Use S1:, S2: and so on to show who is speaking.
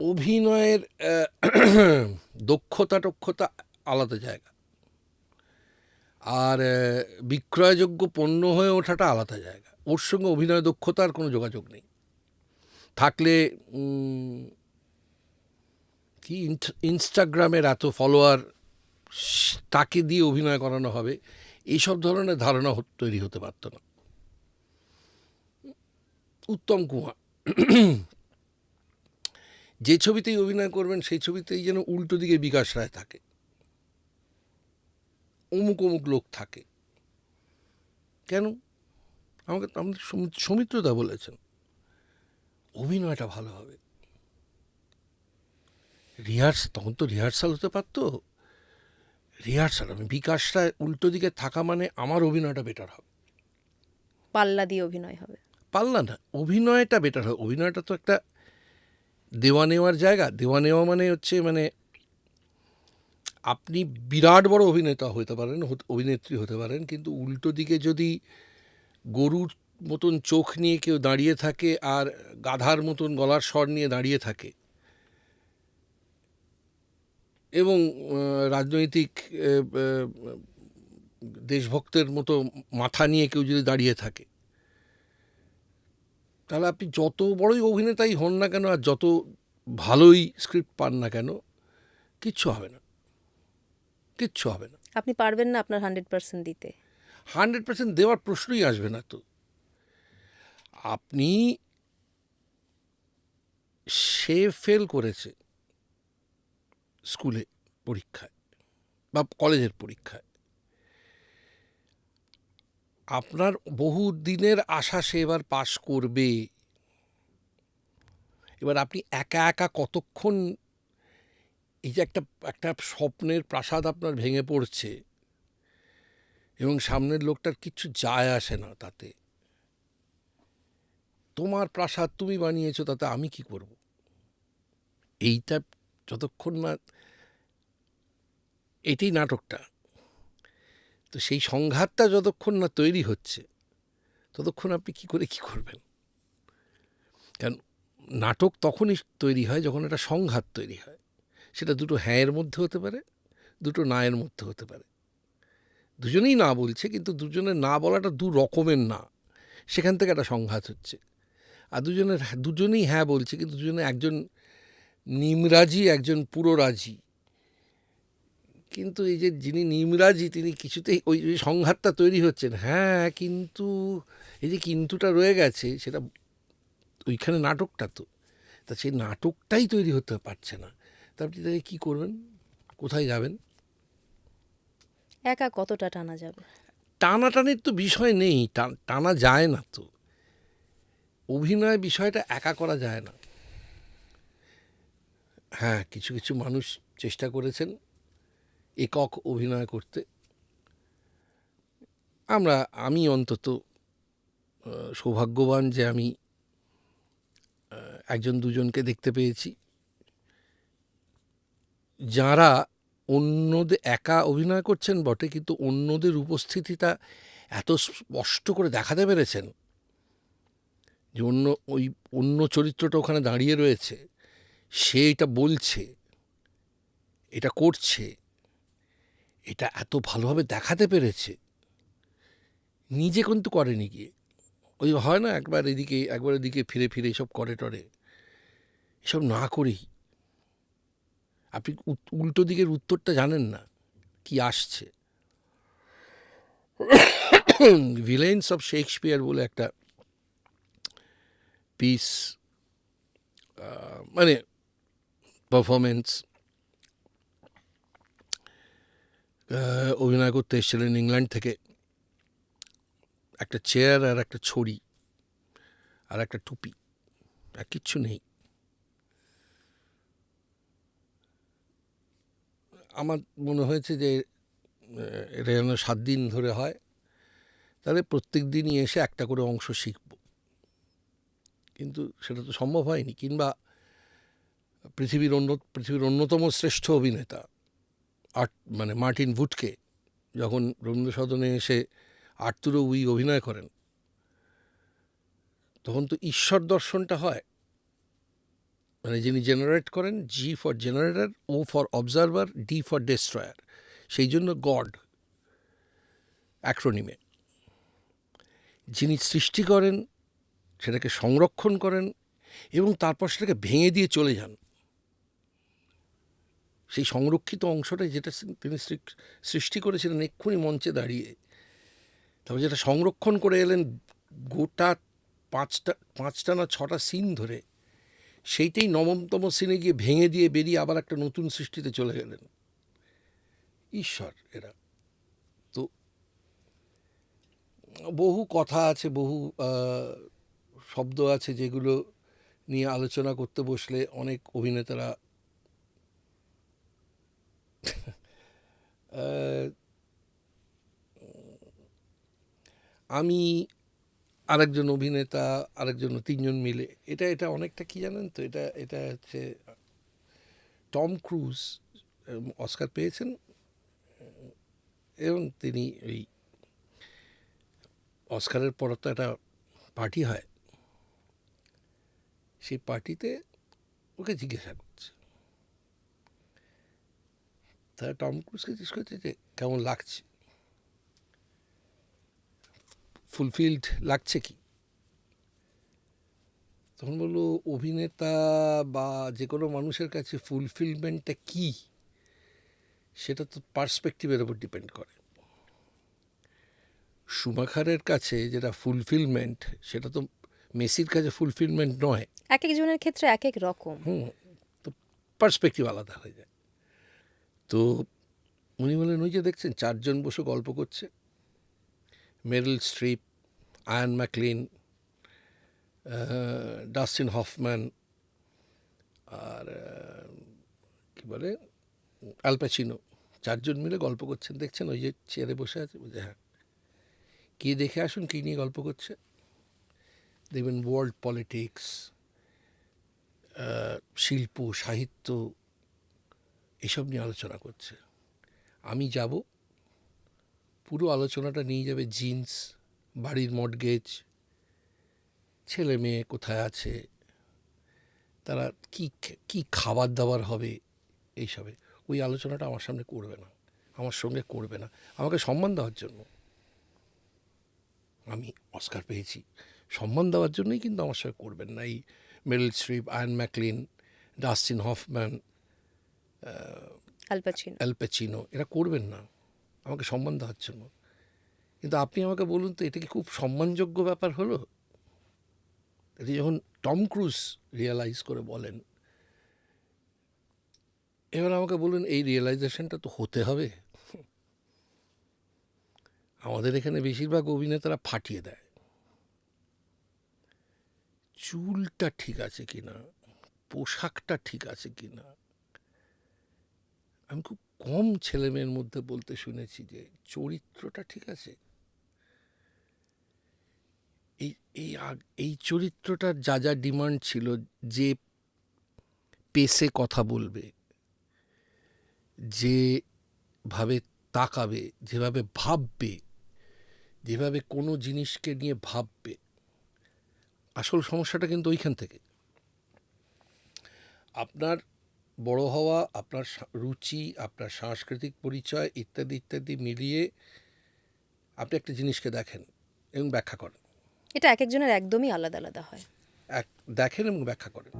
S1: অভিনয়ের দক্ষতা টক্ষতা আলাদা জায়গা, আর বিক্রয়যোগ্য পণ্য হয়ে ওঠাটা আলাদা জায়গা। ওর সঙ্গে অভিনয় দক্ষতার কোনো যোগাযোগ নেই। থাকলে কি ইনস্টাগ্রামের এত ফলোয়ার, তাকে দিয়ে অভিনয় করানো হবে, এইসব ধরনের ধারণা তৈরি হতে পারত না। উত্তম কুমার যে ছবিতেই অভিনয় করবেন সেই ছবিতেই যেন উল্টো দিকে বিকাশ রায় থাকে, অমুক অমুক লোক থাকে। কেন? আমাদের সৌমিত্রদা বলেছেন অভিনয়টা ভালো হবে। তখন তো রিহার্সাল হতে পারতো। রিহার্সাল, আমি বিকাশ রায় উল্টো দিকে থাকা মানে আমার অভিনয়টা বেটার হবে।
S2: পাল্লা দিয়ে অভিনয় হবে।
S1: পাল্লা না, অভিনয়টা বেটার হবে। অভিনয়টা তো একটা দেওয়া নেওয়ার জায়গা। দেওয়া নেওয়া মানে হচ্ছে মানে আপনি বিরাট বড় অভিনেতা হতে পারেন, অভিনেত্রী হতে পারেন, কিন্তু উল্টো দিকে যদি গরুর মতন চোখ নিয়ে কেউ দাঁড়িয়ে থাকে আর গাধার মতন গলার স্বর নিয়ে দাঁড়িয়ে থাকে, এবং রাজনৈতিক দেশভক্তের মতো মাথা নিয়ে কেউ যদি দাঁড়িয়ে থাকে, তাহলে আপনি যত বড়ই অভিনেতাই হন না কেন আর যত ভালোই স্ক্রিপ্ট পান না কেন, কিচ্ছু হবে না, কিচ্ছু হবে না।
S2: আপনি পারবেন না আপনার 100% দিতে।
S1: 100% দেওয়ার প্রশ্নই আসবে না। তো আপনি, সে ফেল করেছে স্কুলে পরীক্ষায় বা কলেজের পরীক্ষায়, আপনার বহু দিনের আশা সে এবার পাশ করবে। এবার আপনি একা একা কতক্ষণ, এই যে একটা একটা স্বপ্নের প্রাসাদ আপনার ভেঙে পড়ছে এবং সামনের লোকটার কিচ্ছু যায় আসে না তাতে, তোমার প্রাসাদ তুমি বানিয়েছো, তাতে আমি কি করব? এইটা যতক্ষণ না, এটাই নাটকটা। তো সেই সংঘাতটা যতক্ষণ না তৈরি হচ্ছে ততক্ষণ আপনি কি করে কি করবেন? কারণ নাটক তখনই তৈরি হয় যখন একটা সংঘাত তৈরি হয়। সেটা দুটো হ্যাঁয়ের মধ্যে হতে পারে, দুটো নায়ের মধ্যে হতে পারে। দুজনেই না বলছে, কিন্তু দুজনের না বলাটা দু রকমের না, সেখান থেকে একটা সংঘাত হচ্ছে। আর দুজনেই হ্যাঁ বলছে, কিন্তু দুজনে একজন নিমরাজি, একজন পুরো রাজি। কিন্তু এই যে যিনি নিমরাজি তিনি কিছুতেই, ওই সংঘাতটা তৈরি হচ্ছেন, হ্যাঁ কিন্তু এই যে কিন্তুটা রয়ে গেছে, সেটা ওইখানে নাটকটা তো, তা সেই নাটকটাই তৈরি হতে পারছে না। তা আপনি তাহলে কী করবেন? কোথায় যাবেন?
S2: একা কতটা টানা যাবে?
S1: টানাটানির তো বিষয় নেই, টানা যায় না তো। অভিনয় বিষয়টা একা করা যায় না। হ্যাঁ, কিছু কিছু মানুষ চেষ্টা করেছেন একক অভিনয় করতে। আমি অন্তত সৌভাগ্যবান যে আমি একজন দুজনকে দেখতে পেয়েছি যারা অন্যদের, একা অভিনয় করছেন বটে, কিন্তু অন্যদের উপস্থিতিটা এত স্পষ্ট করে দেখাতে পেরেছেন যে অন্য চরিত্রটা ওখানে দাঁড়িয়ে রয়েছে, সে এটা বলছে, এটা করছে, এটা এত ভালোভাবে দেখাতে পেরেছে। নিজে কিন্তু করেনি গিয়ে, ওই হয় না একবার এদিকে একবার এদিকে ফিরে ফিরে এসব করে টরে, এসব না করেই আপনি উল্টো দিকের উত্তরটা জানেন না কি আসছে। ভিলেন্স অফ শেক্সপিয়ার বলে একটা পিস, মানে পারফরমেন্স, অভিনয় করতে এসেছিলেন ইংল্যান্ড থেকে। একটা চেয়ার আর একটা ছড়ি আর একটা টুপি, আর কিচ্ছু নেই। আমার মনে হয়েছে যে এটা যেন 7 দিন ধরে হয়, তাহলে প্রত্যেক দিনই এসে একটা করে অংশ শিখব। কিন্তু সেটা তো সম্ভব হয়নি। কিংবা পৃথিবীর অন্যতম শ্রেষ্ঠ অভিনেতা মানে মার্টিন ভুটকে যখন রবীন্দ্রসদনে এসে আর্তুরো উই অভিনয় করেন, তখন তো ঈশ্বর দর্শনটা হয়। মানে যিনি জেনারেট করেন, G for generator, O for observer, D for destroyer, সেই জন্য গড অ্যাক্রোনিমে। যিনি সৃষ্টি করেন, সেটাকে সংরক্ষণ করেন এবং তারপর সেটাকে ভেঙে দিয়ে চলে যান, সেই সংরক্ষিত অংশটাই যেটা তিনি সৃষ্টি করেছিলেন এক্ষুনি মঞ্চে দাঁড়িয়ে, তবে যেটা সংরক্ষণ করে এলেন গোটা পাঁচটা না 6টা সিন ধরে, সেইটাই নবমতম সিনে গিয়ে ভেঙে দিয়ে বেরিয়ে আবার একটা নতুন সৃষ্টিতে চলে গেলেন। ঈশ্বর এরা। তো বহু কথা আছে, বহু শব্দ আছে যেগুলো নিয়ে আলোচনা করতে বসলে অনেক অভিনেতারা আমি আরেকজন অভিনেতা, আরেকজন, 3জন মিলে এটা অনেকটা কি জানেন তো, এটা হচ্ছে টম ক্রুজ অস্কার পেয়েছেন এবং তিনি ওই অস্কারের পর তো একটা পার্টি হয়, সেই পার্টিতে ওকে জিজ্ঞাসা করছে, তারা টম ক্রুজকে জিজ্ঞেস করছে যে কেমন লাগছে, ফুলফিলড লাগছে কি। তখন বললো অভিনেতা বা যে কোনো মানুষের কাছে ফুলফিলমেন্টটা কী সেটা তো পার্সপেক্টিভের উপর ডিপেন্ড করে। শুমাখারের কাছে যেটা ফুলফিলমেন্ট, সেটা তো মেসির কাছে ফুলফিলমেন্ট নয়।
S2: এক একজনের ক্ষেত্রে এক এক রকম।
S1: তো পার্সপেক্টিভ আলাদা হয়ে যায়। তো উনি বলেন ওই যে দেখছেন 4জন বসে গল্প করছে, Meryl Streep, Ian McKellen, Dustin Hoffman আর কি বলে অ্যাল প্যাচিনো, 4জন মিলে গল্প করছেন, দেখছেন ওই যে চেয়ারে বসে আছে। বলছে হ্যাঁ, কি দেখে আসুন কী নিয়ে গল্প করছে, দেখবেন ওয়ার্ল্ড পলিটিক্স, শিল্প, সাহিত্য, এসব নিয়ে আলোচনা করছে। আমি যাব, পুরো আলোচনাটা নিয়ে যাবে জিন্স, বাড়ির মর্টগেজ, ছেলে মেয়ে কোথায় আছে, তারা কি খাবার দাবার হবে, এইসবে। ওই আলোচনাটা আমার সামনে করবে না, আমার সঙ্গে করবে না, আমাকে সম্মান দেওয়ার জন্য। আমি অস্কার পেয়েছি, সম্মান দেওয়ার জন্যই কিন্তু আমার সঙ্গে করবেন না এই Meryl Streep, Ian McKellen, Dustin Hoffman, Al Pacino, এরা করবেন না আমাকে সম্মান দেওয়ার জন্য। কিন্তু আপনি আমাকে বলুন তো, এটা কি খুব সম্মানযোগ্য ব্যাপার হলো? এটি যখন টম ক্রুজ রিয়েলাইজ করে বলেন, এবার আমাকে বলুন এই রিয়েলাইজেশনটা তো হতে হবে। আমাদের এখানে বেশিরভাগ অভিনেতারা ফাটিয়ে দেয়, চুলটা ঠিক আছে কিনা, পোশাকটা ঠিক আছে কিনা। আমি খুব কম ছেলে মেয়ের মধ্যে বলতে শুনেছি যে চরিত্রটা ঠিক আছে। এই চরিত্রটার যা যা ডিমান্ড ছিল, যে পেসে কথা বলবে, যেভাবে তাকাবে, যেভাবে ভাববে, যেভাবে কোনো জিনিসকে নিয়ে ভাববে, আসল সমস্যাটা কিন্তু ওইখান থেকে। আপনার বড় হওয়া, আপনার রুচি, আপনার সাংস্কৃতিক পরিচয় ইত্যাদি ইত্যাদি মিলিয়ে আপনি একটা জিনিসকে দেখেন এবং ব্যাখ্যা করেন।
S2: এটা এক একজনের একদমই আলাদা আলাদা হয়।
S1: দেখেন এবং ব্যাখ্যা করেন।